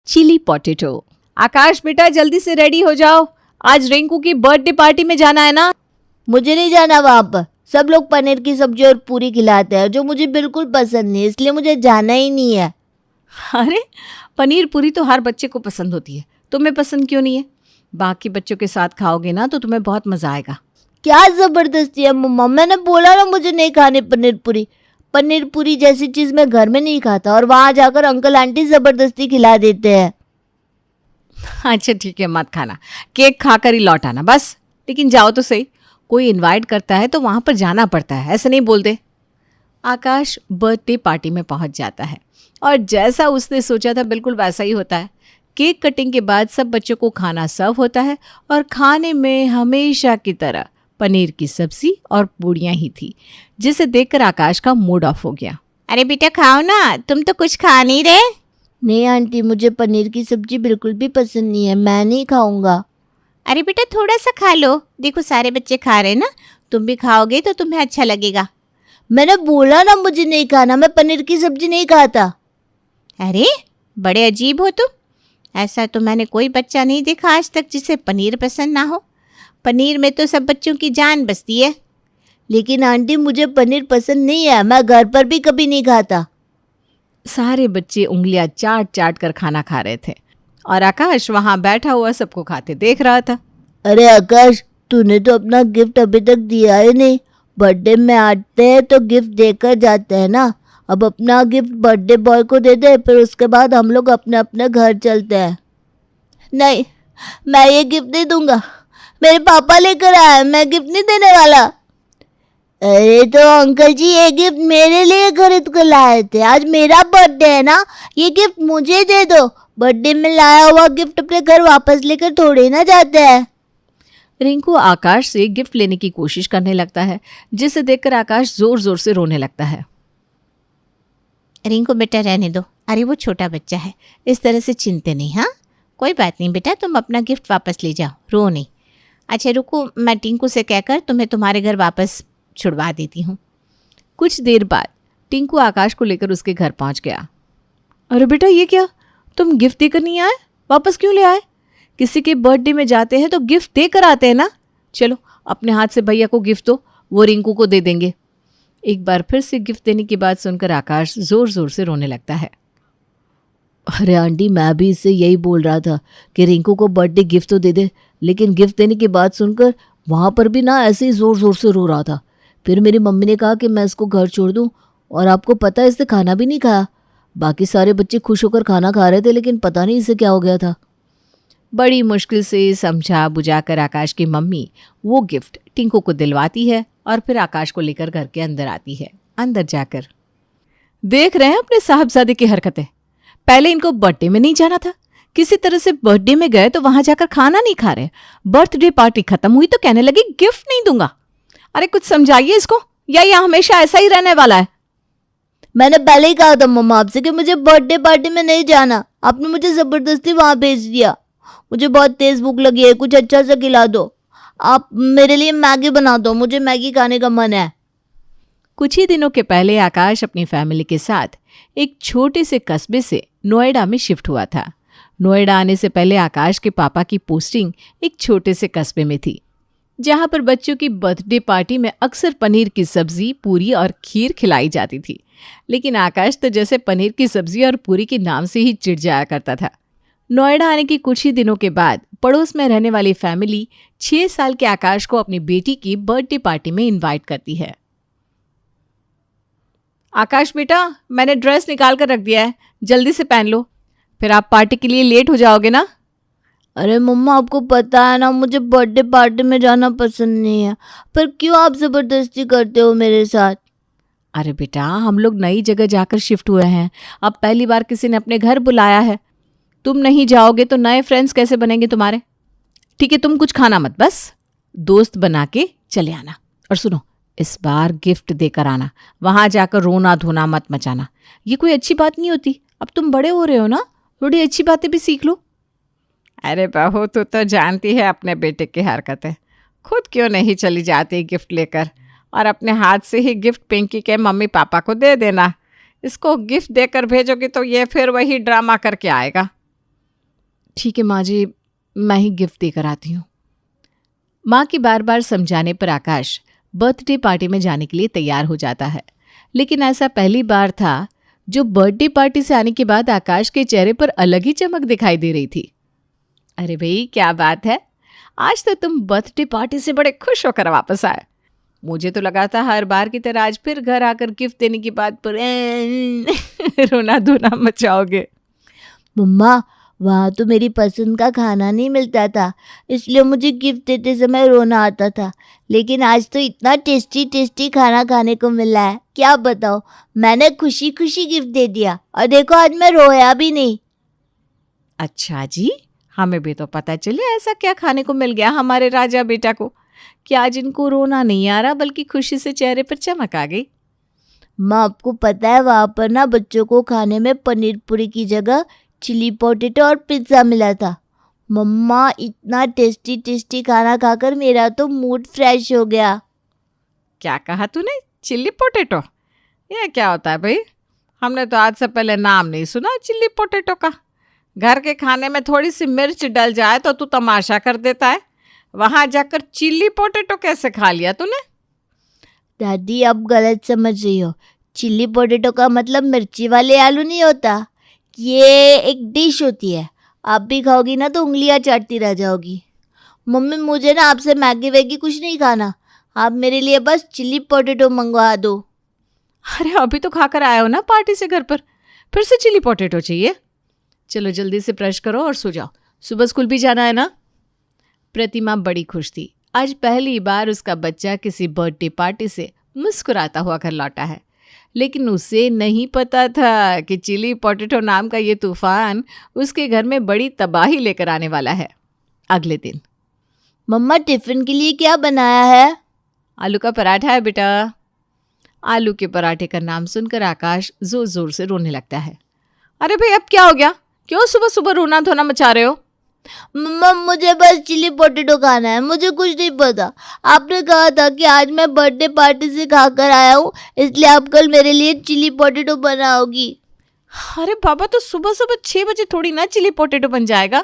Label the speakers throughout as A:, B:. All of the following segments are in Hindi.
A: Chilli potato. आकाश बेटा जल्दी से रेडी हो जाओ, आज रिंकू की बर्थडे पार्टी में जाना है ना।
B: मुझे नहीं जाना वहाँ पर। सब लोग पनीर की सब्जी और पूरी खिलाते हैं जो मुझे बिल्कुल पसंद नहीं है, इसलिए मुझे जाना ही नहीं है।
A: अरे पनीर पूरी तो हर बच्चे को पसंद होती है, तुम्हें पसंद क्यों नहीं है? बाकी बच्चों के साथ खाओगे ना तो तुम्हें बहुत मजा आएगा।
B: क्या जबरदस्ती है मम्मा, मैंने बोला ना मुझे नहीं खाने पनीर पूरी। पनीर पूरी जैसी चीज मैं घर में नहीं खाता और वहां जाकर अंकल आंटी जबरदस्ती खिला देते हैं।
A: अच्छा ठीक है, मत खाना, केक खाकर ही लौट आना बस। लेकिन जाओ तो सही, कोई इनवाइट करता है तो वहां पर जाना पड़ता है, ऐसे नहीं बोलते। आकाश बर्थडे पार्टी में पहुंच जाता है और जैसा उसने सोचा था बिल्कुल वैसा ही होता है। केक कटिंग के बाद सब बच्चों को खाना सर्व होता है और खाने में हमेशा की तरह पनीर की सब्जी और पूड़ियाँ ही थी, जिसे देखकर आकाश का मूड ऑफ हो गया।
C: अरे बेटा खाओ ना, तुम तो कुछ खा नहीं रहे।
B: नहीं आंटी, मुझे पनीर की सब्जी बिल्कुल भी पसंद नहीं है, मैं नहीं खाऊंगा।
C: अरे बेटा थोड़ा सा खा लो, देखो सारे बच्चे खा रहे हैं ना, तुम भी खाओगे तो तुम्हें अच्छा लगेगा।
B: मैंने बोला ना मुझे नहीं खाना, मैं पनीर की सब्जी नहीं खाता।
C: अरे बड़े अजीब हो तुम, ऐसा तो मैंने कोई बच्चा नहीं देखा आज तक जिसे पनीर पसंद ना हो। पनीर में तो सब बच्चों की जान बसती है।
B: लेकिन आंटी मुझे पनीर पसंद नहीं है, मैं घर पर भी कभी नहीं खाता।
A: सारे बच्चे उंगलियां चाट चाट कर खाना खा रहे थे और आकाश वहां बैठा हुआ सबको खाते देख रहा था।
B: अरे आकाश, तूने तो अपना गिफ्ट अभी तक दिया ही नहीं। बर्थडे में आते हैं तो गिफ्ट देकर जाते हैं ना। अब अपना गिफ्ट बर्थडे बॉय को दे दे, फिर उसके बाद हम लोग अपने अपने घर चलते हैं। नहीं, मैं ये गिफ्ट नहीं दूंगा, मेरे पापा लेकर आए, मैं गिफ्ट नहीं देने वाला। अरे तो अंकल जी ये गिफ्ट मेरे लिए खरीद कर लाए थे, आज मेरा बर्थडे है ना, ये गिफ्ट मुझे दे दो। बर्थडे में लाया हुआ गिफ्ट अपने घर वापस लेकर थोड़े ना जाते हैं।
A: रिंकू आकाश से गिफ्ट लेने की कोशिश करने लगता है, जिसे देखकर आकाश जोर जोर से रोने लगता है।
C: रिंकू बेटा रहने दो, अरे वो छोटा बच्चा है, इस तरह से चिंते नहीं। हाँ कोई बात नहीं बेटा, तुम अपना गिफ्ट वापस ले जाओ, रो नहीं। अच्छा रुको, मैं टिंकू से कहकर तुम्हें तुम्हारे घर वापस छुड़वा देती हूँ।
A: कुछ देर बाद टिंकू आकाश को लेकर उसके घर पहुंच गया। अरे बेटा ये क्या, तुम गिफ्ट देकर नहीं आए, वापस क्यों ले आए? किसी के बर्थडे में जाते हैं तो गिफ्ट देकर आते हैं ना। चलो अपने हाथ से भैया को गिफ्ट दो, वो रिंकू को दे देंगे। एक बार फिर से गिफ्ट देने की बात सुनकर आकाश जोर जोर से रोने लगता है।
B: अरे आंटी, मैं भी इससे यही बोल रहा था कि रिंकू को बर्थडे गिफ्ट तो दे दे, लेकिन गिफ्ट देने की बात सुनकर वहाँ पर भी ना ऐसे ही जोर जोर से रो रहा था। फिर मेरी मम्मी ने कहा कि मैं इसको घर छोड़ दूँ, और आपको पता है इसने खाना भी नहीं खाया। बाकी सारे बच्चे खुश होकर खाना खा रहे थे, लेकिन पता नहीं इसे क्या हो गया था।
A: बड़ी मुश्किल से समझा बुझाकर आकाश की मम्मी वो गिफ्ट टिंकू को दिलवाती है और फिर आकाश को लेकर घर के अंदर आती है। अंदर जाकर देख रहे हैं अपने साहबजादे की हरकतें। पहले इनको बर्थडे में नहीं जाना था, किसी तरह से बर्थडे में गए तो वहां जाकर खाना नहीं खा रहे। बर्थडे पार्टी खत्म हुई तो कहने लगी गिफ्ट नहीं दूंगा। अरे कुछ समझाइए इसको, या ये हमेशा ऐसा ही रहने वाला है?
B: मैंने पहले ही कहा था मम्मा आपसे कि मुझे बर्थडे पार्टी में नहीं जाना, आपने मुझे जबरदस्ती वहां भेज दिया। मुझे बहुत तेज भूख लगी है, कुछ अच्छा सा खिला दो। आप मेरे लिए मैगी बना दो, मुझे मैगी खाने का मन है।
A: कुछ ही दिनों के पहले आकाश अपनी फैमिली के साथ एक छोटे से कस्बे से नोएडा में शिफ्ट हुआ था। नोएडा आने से पहले आकाश के पापा की पोस्टिंग एक छोटे से कस्बे में थी, जहां पर बच्चों की बर्थडे पार्टी में अक्सर पनीर की सब्जी, पूरी और खीर खिलाई जाती थी। लेकिन आकाश तो जैसे पनीर की सब्जी और पूरी के नाम से ही चिढ़ जाया करता था। नोएडा आने के कुछ ही दिनों के बाद पड़ोस में रहने वाली फैमिली 6 साल के आकाश को अपनी बेटी की बर्थडे पार्टी में इनवाइट करती है। आकाश बेटा, मैंने ड्रेस निकाल कर रख दिया है, जल्दी से पहन लो, फिर आप पार्टी के लिए लेट हो जाओगे ना।
B: अरे मम्मा, आपको पता है ना मुझे बर्थडे पार्टी में जाना पसंद नहीं है, पर क्यों आप जबरदस्ती करते हो मेरे साथ?
A: अरे बेटा, हम लोग नई जगह जाकर शिफ्ट हुए हैं, अब पहली बार किसी ने अपने घर बुलाया है। तुम नहीं जाओगे तो नए फ्रेंड्स कैसे बनेंगे तुम्हारे? ठीक है, तुम कुछ खाना मत, बस दोस्त बना के चले आना। और सुनो, इस बार गिफ्ट देकर आना, वहां जाकर रोना धोना मत मचाना, ये कोई अच्छी बात नहीं होती। अब तुम बड़े हो रहे हो ना, थोड़ी अच्छी बातें भी सीख लो। अरे बहू, तू तो जानती है अपने बेटे की हरकतें, खुद क्यों नहीं चली जाती गिफ्ट लेकर, और अपने हाथ से ही गिफ्ट पिंकी के मम्मी पापा को दे देना। इसको गिफ्ट देकर भेजोगी तो ये फिर वही ड्रामा करके आएगा। ठीक है माँ जी, मैं ही गिफ्ट देकर आती हूँ। माँ की बार बार समझाने पर आकाश बर्थडे पार्टी में जाने के लिए तैयार हो जाता है। लेकिन ऐसा पहली बार था जो बर्थडे पार्टी से आने के बाद आकाश के चेहरे पर अलग ही चमक दिखाई दे रही थी। अरे भाई क्या बात है, आज तो तुम बर्थडे पार्टी से बड़े खुश होकर वापस आए। मुझे तो लगा था हर बार की तरह आज फिर घर आकर गिफ्ट देने की बात पर रोना धोना मचाओगे।
B: मम्मा, वहाँ तो मेरी पसंद का खाना नहीं मिलता था, इसलिए मुझे गिफ्ट देते समय रोना आता था। लेकिन आज तो इतना टेस्टी टेस्टी खाना खाने को मिला है, क्या बताओ। मैंने खुशी खुशी गिफ्ट दे दिया और देखो आज मैं रोया भी नहीं।
A: अच्छा जी, हमें भी तो पता चले ऐसा क्या खाने को मिल गया हमारे राजा बेटा को कि आज इनको रोना नहीं आ रहा बल्कि खुशी से चेहरे पर चमक आ गई।
B: माँ, आपको पता है वहाँ पर ना बच्चों को खाने में पनीर पूरी की जगह चिली पोटैटो और पिज्ज़ा मिला था। मम्मा, इतना टेस्टी टेस्टी खाना खाकर मेरा तो मूड फ्रेश हो गया।
A: क्या कहा तूने? Chilli potato? ये क्या होता है भाई? हमने तो आज से पहले नाम नहीं सुना चिल्ली पोटैटो का। घर के खाने में थोड़ी सी मिर्च डल जाए तो तू तमाशा कर देता है, वहाँ जाकर चिल्ली पोटैटो कैसे खा लिया तूने?
B: दादी, आप गलत समझ रही हो। चिल्ली पोटैटो का मतलब मिर्ची वाले आलू नहीं होता, ये एक डिश होती है। आप भी खाओगी ना तो उंगलियां चाटती रह जाओगी। मम्मी, मुझे ना आपसे मैगी वैगी कुछ नहीं खाना, आप मेरे लिए बस चिल्ली पोटैटो मंगवा दो।
A: अरे अभी तो खाकर आए हो ना पार्टी से घर पर, फिर से चिल्ली पोटैटो चाहिए? चलो जल्दी से ब्रश करो और सो जाओ, सुबह स्कूल भी जाना है ना। प्रतिमा बड़ी खुश थी। आज पहली बार उसका बच्चा किसी बर्थडे पार्टी से मुस्कुराता हुआ घर लौटा है। लेकिन उसे नहीं पता था कि चिली पोटैटो नाम का ये तूफान उसके घर में बड़ी तबाही लेकर आने वाला है। अगले दिन,
B: मम्मा, टिफिन के लिए क्या बनाया है?
A: आलू का पराठा है बेटा। आलू के पराठे का नाम सुनकर आकाश जोर जोर से रोने लगता है। अरे भाई अब क्या हो गया? क्यों सुबह सुबह रोना धोना मचा रहे हो?
B: मम्मा, मुझे बस चिली पोटैटो खाना है, मुझे कुछ नहीं पता। आपने कहा था कि आज मैं बर्थडे पार्टी से खाकर आया हूँ, इसलिए आप कल मेरे लिए चिली पोटैटो बनाओगी।
A: अरे बाबा, तो सुबह सुबह 6 बजे थोड़ी ना चिली पोटैटो बन जाएगा।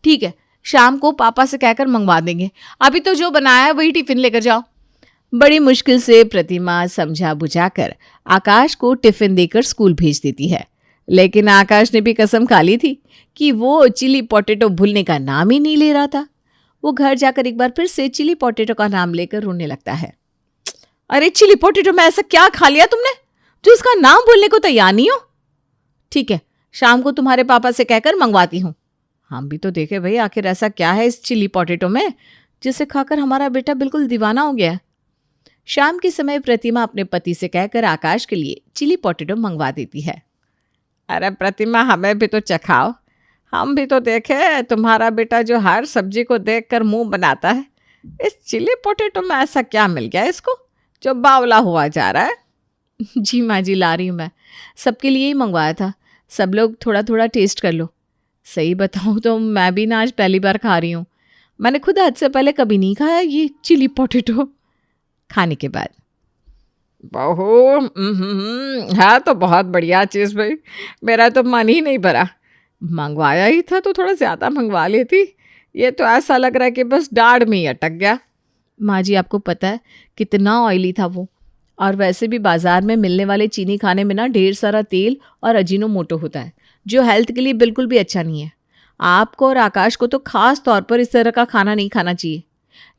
A: ठीक है, शाम को पापा से कहकर मंगवा देंगे। अभी तो जो बनाया है वही टिफिन लेकर जाओ। बड़ी मुश्किल से प्रतिमा समझा बुझाकर आकाश को टिफिन देकर स्कूल भेज देती है। लेकिन आकाश ने भी कसम खा ली थी कि वो चिली पोटैटो भूलने का नाम ही नहीं ले रहा था। वो घर जाकर एक बार फिर से चिली पोटैटो का नाम लेकर रोने लगता है। अरे चिली पोटैटो में ऐसा क्या खा लिया तुमने जो उसका नाम भूलने को तैयार नहीं हो? ठीक है, शाम को तुम्हारे पापा से कहकर मंगवाती हूँ। हम भी तो देखे भाई आखिर ऐसा क्या है इस चिली पोटैटो में जिसे खाकर हमारा बेटा बिल्कुल दीवाना हो गया। शाम के समय प्रतिमा अपने पति से कहकर आकाश के लिए चिली पोटैटो मंगवा देती है। अरे प्रतिमा, हमें भी तो चखाओ, हम भी तो देखे तुम्हारा बेटा जो हर सब्जी को देखकर मुंह बनाता है। इस चिली पोटैटो में ऐसा क्या मिल गया इसको जो बावला हुआ जा रहा है? जी माँ जी, ला रही हूँ मैं, सबके लिए ही मंगवाया था, सब लोग थोड़ा थोड़ा टेस्ट कर लो। सही बताऊँ तो मैं भी ना आज पहली बार खा रही हूँ। मैंने खुद आज से पहले कभी नहीं खाया ये चिली पोटैटो। खाने के बाद, बहू है तो बहुत बढ़िया चीज़ भाई, मेरा तो मन ही नहीं भरा। मंगवाया ही था तो थोड़ा ज़्यादा मंगवा लेती, ये तो ऐसा लग रहा है कि बस दाढ़ में ही अटक गया। माँ जी, आपको पता है कितना ऑयली था वो, और वैसे भी बाज़ार में मिलने वाले चीनी खाने में ना ढेर सारा तेल और अजीनोमोटो होता है जो हेल्थ के लिए बिल्कुल भी अच्छा नहीं है। आपको और आकाश को तो खास तौर पर इस तरह का खाना नहीं खाना चाहिए।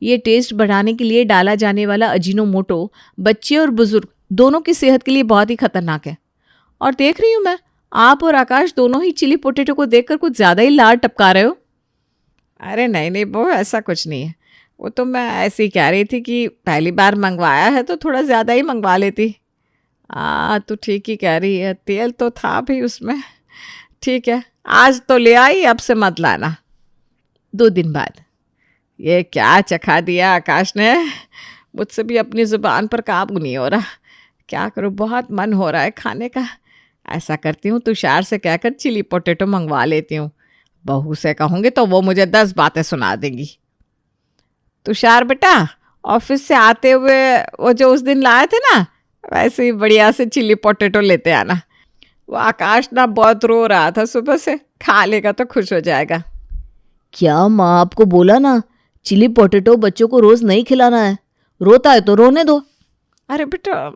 A: ये टेस्ट बढ़ाने के लिए डाला जाने वाला अजीनोमोटो बच्चे और बुजुर्ग दोनों की सेहत के लिए बहुत ही खतरनाक है। और देख रही हूँ मैं, आप और आकाश दोनों ही चिली पोटैटो को देखकर कुछ ज़्यादा ही लाड टपका रहे हो। अरे नहीं नहीं बहू, ऐसा कुछ नहीं है, वो तो मैं ऐसे ही कह रही थी कि पहली बार मंगवाया है तो थोड़ा ज़्यादा ही मंगवा लेती। तो ठीक ही कह रही है, तेल तो था भी उसमें। ठीक है, आज तो ले आई, अब से मत लाना। 2 दिन बाद, ये क्या चखा दिया आकाश ने, मुझसे भी अपनी ज़ुबान पर काबू नहीं हो रहा। क्या करूँ, बहुत मन हो रहा है खाने का। ऐसा करती हूँ, तुषार से कहकर चिली पोटैटो मंगवा लेती हूँ। बहू से कहूँगी तो वो मुझे 10 बातें सुना देंगी। तुषार बेटा, ऑफिस से आते हुए वो जो उस दिन लाए थे ना, वैसे ही बढ़िया से चिली पोटैटो लेते आना। वो आकाश ना बहुत रो रहा था सुबह से, खा लेगा तो खुश हो जाएगा।
B: क्या माँ आपको बोला ना, चिली पोटैटो बच्चों को रोज नहीं खिलाना है। रोता है तो रोने दो।
A: अरे बेटा,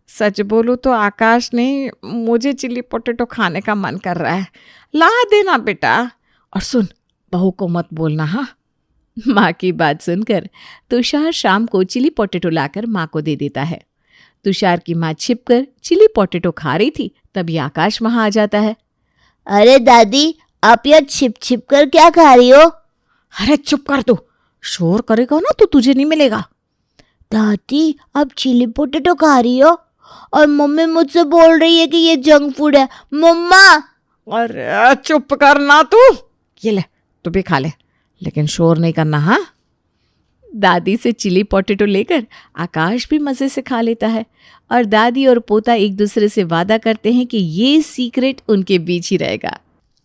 A: सच बोलूँ तो आकाश ने मुझे चिली पोटैटो खाने का मन कर रहा है, ला देना बेटा। और सुन, बहू को मत बोलना हाँ। माँ की बात सुनकर तुषार शाम को चिली पोटैटो लाकर माँ को दे देता है। तुषार की माँ छिपकर चिली पोटैटो खा रही थी, तभी आकाश वहां आ जाता है।
B: अरे दादी, आप यहाँ छिप छिप कर क्या खा रही हो?
A: अरे चुप कर दो, शोर करेगा ना तो तुझे नहीं मिलेगा।
B: दादी, आप चिली पोटैटो खा रही हो और मम्मी मुझसे बोल रही है कि ये जंक फूड है। मम्मा!
A: अरे चुप करना तू, ये ले तू भी खा ले, लेकिन शोर नहीं करना हाँ। दादी से चिली पोटैटो लेकर आकाश भी मज़े से खा लेता है और दादी और पोता एक दूसरे से वादा करते हैं कि ये सीक्रेट उनके बीच ही रहेगा।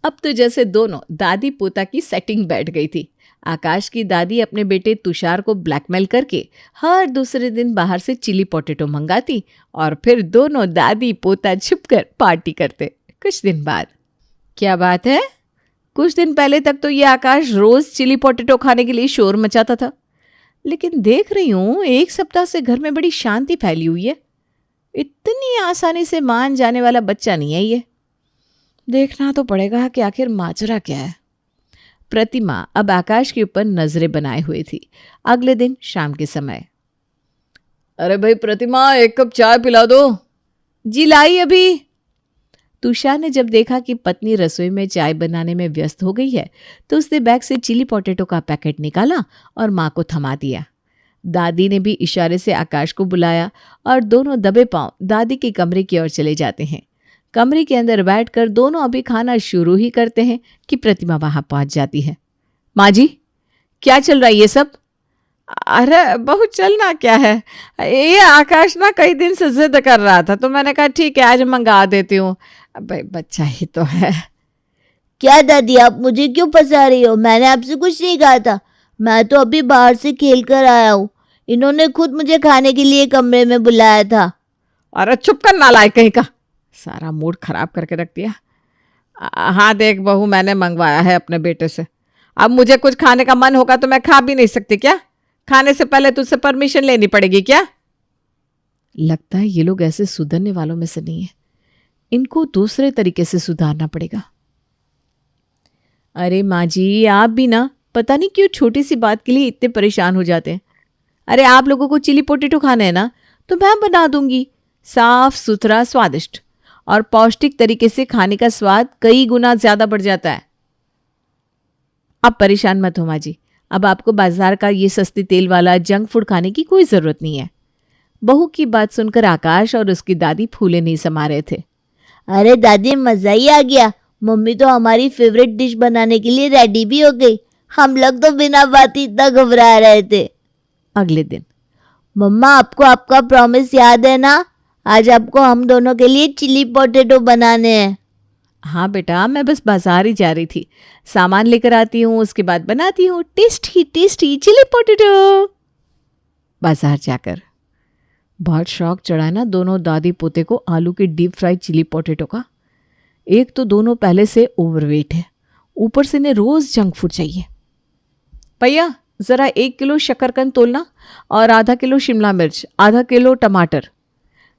A: अब तो जैसे दोनों दादी पोता की सेटिंग बैठ गई थी। आकाश की दादी अपने बेटे तुषार को ब्लैकमेल करके हर दूसरे दिन बाहर से चिली पोटैटो मंगाती और फिर दोनों दादी पोता छुपकर पार्टी करते। कुछ दिन बाद, क्या बात है, कुछ दिन पहले तक तो ये आकाश रोज चिली पोटैटो खाने के लिए शोर मचाता था, लेकिन देख रही हूँ एक सप्ताह से घर में बड़ी शांति फैली हुई है। इतनी आसानी से मान जाने वाला बच्चा नहीं है ये। देखना तो पड़ेगा कि आखिर माजरा क्या है। प्रतिमा अब आकाश के ऊपर नजरें बनाए हुई थी। अगले दिन शाम के समय, अरे भाई प्रतिमा, एक कप चाय पिला दो। जी लाई अभी। तुषार ने जब देखा कि पत्नी रसोई में चाय बनाने में व्यस्त हो गई है तो उसने बैग से चिली पोटैटो का पैकेट निकाला और माँ को थमा दिया। दादी ने भी इशारे से आकाश को बुलाया और दोनों दबे पांव दादी के कमरे की ओर चले जाते हैं। कमरे के अंदर बैठकर दोनों अभी खाना शुरू ही करते हैं कि प्रतिमा वहां पहुंच जाती है। माँ जी, क्या चल रहा है ये सब? अरे बहू, चलना क्या है, ये आकाश ना कई दिन से जिद कर रहा था तो मैंने कहा ठीक है आज मंगा देती हूँ। भाई बच्चा ही तो है।
B: क्या दादी, आप मुझे क्यों फंसा रही हो? मैंने आपसे कुछ नहीं कहा था। मैं तो अभी बाहर से खेल कर आया हूँ। इन्होंने खुद मुझे खाने के लिए कमरे में बुलाया था।
A: अरे चुप कर नालायक कहीं का, सारा मूड खराब करके रख दिया। हाँ देख बहू, मैंने मंगवाया है अपने बेटे से। अब मुझे कुछ खाने का मन होगा तो मैं खा भी नहीं सकती क्या? खाने से पहले तुझसे परमिशन लेनी पड़ेगी क्या? लगता है ये लोग ऐसे सुधरने वालों में से नहीं है, इनको दूसरे तरीके से सुधारना पड़ेगा। अरे माँ जी, आप भी ना पता नहीं क्यों छोटी सी बात के लिए इतने परेशान हो जाते हैं। अरे आप लोगों को चिली पोटैटो खाना है ना तो मैं बना दूंगी। साफ सुथरा, स्वादिष्ट और पौष्टिक तरीके से खाने का स्वाद कई गुना ज्यादा बढ़ जाता है। आप परेशान मत हो माँ जी, अब आपको बाजार का ये सस्ती तेल वाला जंक फूड खाने की कोई जरूरत नहीं है। बहू की बात सुनकर आकाश और उसकी दादी फूले नहीं समा रहे थे।
B: अरे दादी, मजा ही आ गया। मम्मी तो हमारी फेवरेट डिश बनाने के लिए रेडी भी हो गई। हम लोग तो बिना बात ही इतना घबरा रहे थे।
A: अगले दिन,
B: मम्मा, आपको आपका प्रॉमिस याद है ना? आज आपको हम दोनों के लिए चिली पोटैटो बनाने हैं।
A: हाँ बेटा, मैं बस बाजार ही जा रही थी, सामान लेकर आती हूँ, उसके बाद बनाती हूँ टेस्टी टेस्टी चिली पोटैटो। बाजार जाकर बहुत शौक चढ़ा ना दोनों दादी पोते को आलू के डीप फ्राई चिली पोटैटो का। एक तो दोनों पहले से ओवरवेट है, ऊपर से इन्हें रोज जंक फूड चाहिए। भैया ज़रा 1 किलो शकरकंद तोलना और आधा किलो शिमला मिर्च, आधा किलो टमाटर।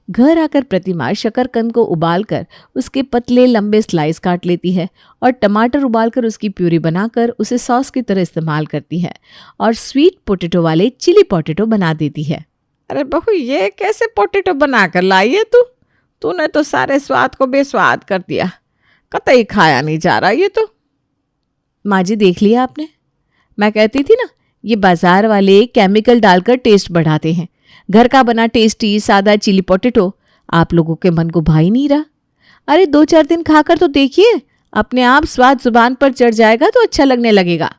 A: घर आकर प्रतिमा शकरकंद को उबालकर उसके पतले लंबे स्लाइस काट लेती है और टमाटर उबालकर उसकी प्यूरी बनाकर उसे सॉस की तरह इस्तेमाल करती है और स्वीट पोटैटो वाले चिली पोटैटो बना देती है। अरे बहू, ये कैसे पोटैटो बनाकर लाई है तू? तूने तो सारे स्वाद को बेस्वाद कर दिया, कतई खाया नहीं जा रहा ये तो। माँ जी देख लिया आपने, मैं कहती थी ना ये बाजार वाले केमिकल डालकर टेस्ट बढ़ाते हैं। घर का बना टेस्टी सादा चिली पोटैटो आप लोगों के मन को भा ही नहीं रहा। अरे 2-4 दिन खाकर तो देखिए, अपने आप स्वाद जुबान पर चढ़ जाएगा तो अच्छा लगने लगेगा।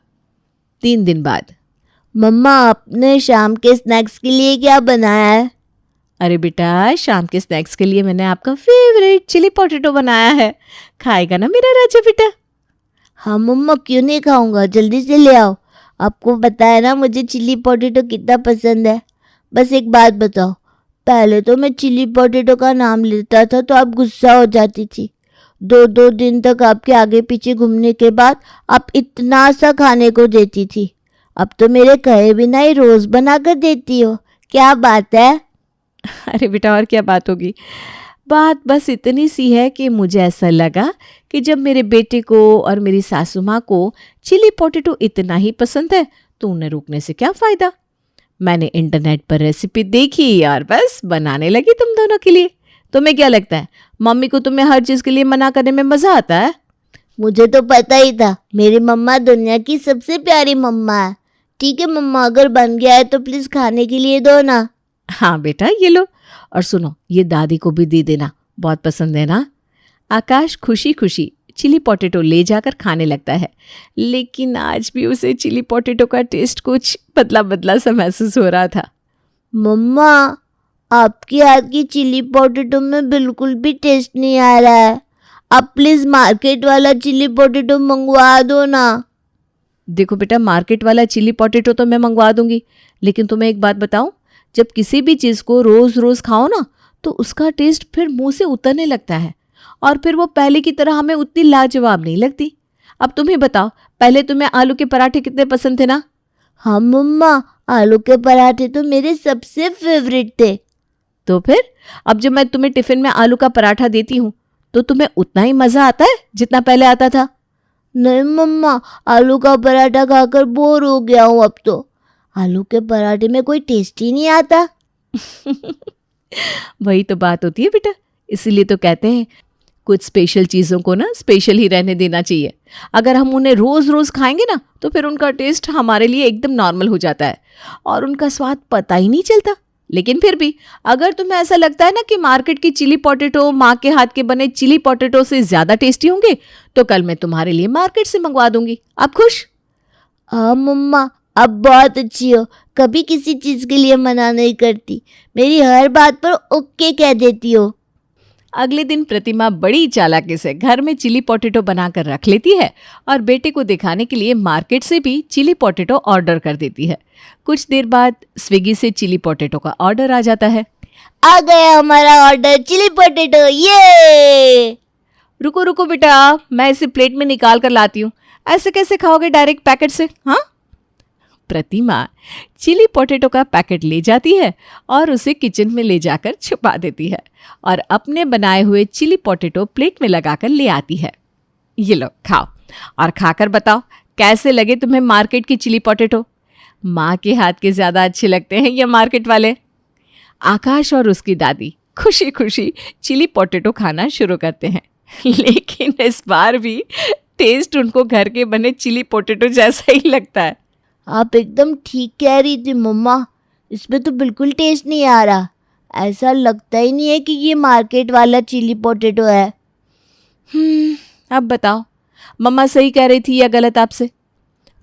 A: 3 दिन बाद,
B: मम्मा, आपने शाम के स्नैक्स के लिए क्या बनाया है?
A: अरे बेटा, शाम के स्नैक्स के लिए मैंने आपका फेवरेट चिली पोटैटो बनाया है, खाएगा ना मेरा राजा बेटा?
B: हाँ मम्मा, क्यों नहीं खाऊंगा, जल्दी से ले आओ। आपको पता है ना मुझे चिली पोटैटो कितना पसंद है। बस एक बात बताओ, पहले तो मैं चिली पोटैटो का नाम लेता था तो आप गुस्सा हो जाती थी, 2-2 दिन तक आपके आगे पीछे घूमने के बाद आप इतना सा खाने को देती थी, अब तो मेरे कहे बिना ही रोज बना कर देती हो। क्या बात है?
A: अरे बेटा और क्या बात होगी, बात बस इतनी सी है कि मुझे ऐसा लगा कि जब मेरे बेटे को और मेरी सासू माँ को चिली पोटैटो इतना ही पसंद है तो उन्हें रोकने से क्या फ़ायदा। मैंने इंटरनेट पर रेसिपी देखी और बस बनाने लगी तुम दोनों के लिए। तुम्हें क्या लगता है मम्मी को तुम्हें हर चीज़ के लिए मना करने में मज़ा आता है?
B: मुझे तो पता ही था, मेरी मम्मा दुनिया की सबसे प्यारी मम्मा है। ठीक है मम्मा, अगर बन गया है तो प्लीज़ खाने के लिए दो ना।
A: हाँ बेटा ये लो, और सुनो ये दादी को भी दे देना, बहुत पसंद है ना। आकाश खुशी खुशी चिली पोटैटो ले जाकर खाने लगता है, लेकिन आज भी उसे चिली पोटैटो का टेस्ट कुछ बदला बदला सा महसूस हो रहा था।
B: मम्मा, आपकी हाथ की चिली पोटैटो में बिल्कुल भी टेस्ट नहीं आ रहा है। आप प्लीज़ मार्केट वाला चिली पोटैटो मंगवा दो ना।
A: देखो बेटा, मार्केट वाला चिली पोटैटो तो मैं मंगवा दूंगी, लेकिन तुम्हें एक बात बताऊं, जब किसी भी चीज़ को रोज़ रोज़ खाओ ना तो उसका टेस्ट फिर मुंह से उतरने लगता है और फिर वो पहले की तरह हमें उतनी लाजवाब नहीं लगती। अब तुम ही बताओ, पहले तुम्हें आलू के पराठे कितने पसंद थे ना?
B: हाँ मम्मा, आलू के पराठे तो मेरे सबसे फेवरेट थे।
A: तो फिर अब जब मैं तुम्हें टिफिन में आलू का पराठा देती हूँ तो तुम्हें उतना ही मज़ा आता है जितना पहले आता था?
B: नहीं मम्मा, आलू का पराठा खाकर बोर हो गया हूँ अब तो। आलू के पराठे में कोई टेस्ट ही नहीं आता।
A: वही तो बात होती है बेटा, इसीलिए तो कहते हैं कुछ स्पेशल चीज़ों को ना स्पेशल ही रहने देना चाहिए। अगर हम उन्हें रोज़ रोज़ खाएंगे ना तो फिर उनका टेस्ट हमारे लिए एकदम नॉर्मल हो जाता है और उनका स्वाद पता ही नहीं चलता। लेकिन फिर भी अगर तुम्हें ऐसा लगता है ना कि मार्केट की चिली पोटैटो माँ के हाथ के बने चिली पोटैटो से ज़्यादा टेस्टी होंगे तो कल मैं तुम्हारे लिए मार्केट से मंगवा दूंगी। आप खुश?
B: हाँ मम्मा, अब बहुत अच्छी हो, कभी किसी चीज़ के लिए मना नहीं करती, मेरी हर बात पर ओके कह देती हो।
A: अगले दिन प्रतिमा बड़ी चालाकी से घर में चिली पोटैटो बनाकर रख लेती है और बेटे को दिखाने के लिए मार्केट से भी चिली पोटैटो ऑर्डर कर देती है। कुछ देर बाद स्विगी से चिली पोटैटो का ऑर्डर आ जाता है।
B: आ गया हमारा ऑर्डर, चिली पोटैटो, ये।
A: रुको रुको बेटा, मैं इसे प्लेट में निकाल कर लाती हूँ। ऐसे कैसे खाओगे डायरेक्ट पैकेट से? हाँ। प्रतिमा चिली पोटैटो का पैकेट ले जाती है और उसे किचन में ले जाकर छुपा देती है और अपने बनाए हुए चिली पोटैटो प्लेट में लगाकर ले आती है। ये लो खाओ और खाकर बताओ कैसे लगे तुम्हें मार्केट की चिली पोटैटो। माँ के हाथ के ज़्यादा अच्छे लगते हैं या मार्केट वाले? आकाश और उसकी दादी खुशी खुशी चिली पोटैटो खाना शुरू करते हैं, लेकिन इस बार भी टेस्ट उनको घर के बने चिली पोटैटो जैसा ही लगता है।
B: आप एकदम ठीक कह रही थी मम्मा, इसमें तो बिल्कुल टेस्ट नहीं आ रहा। ऐसा लगता ही नहीं है कि ये मार्केट वाला चिली पोटैटो है।
A: अब बताओ मम्मा सही कह रही थी या गलत आपसे?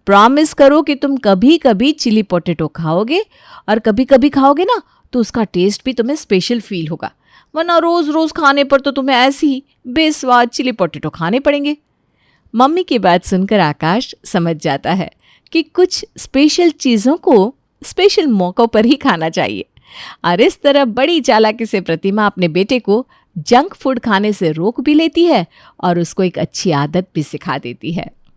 A: प्रॉमिस करो कि तुम कभी कभी चिली पोटैटो खाओगे और कभी कभी खाओगे ना तो उसका टेस्ट भी तुम्हें स्पेशल फील होगा, वरना रोज़ रोज़ खाने पर तो तुम्हें ऐसी ही बेस्वाद चिली पोटैटो खाने पड़ेंगे। मम्मी की बात सुनकर आकाश समझ जाता है कि कुछ स्पेशल चीज़ों को स्पेशल मौक़ों पर ही खाना चाहिए और इस तरह बड़ी चालाकी से प्रतिमा अपने बेटे को जंक फूड खाने से रोक भी लेती है और उसको एक अच्छी आदत भी सिखा देती है।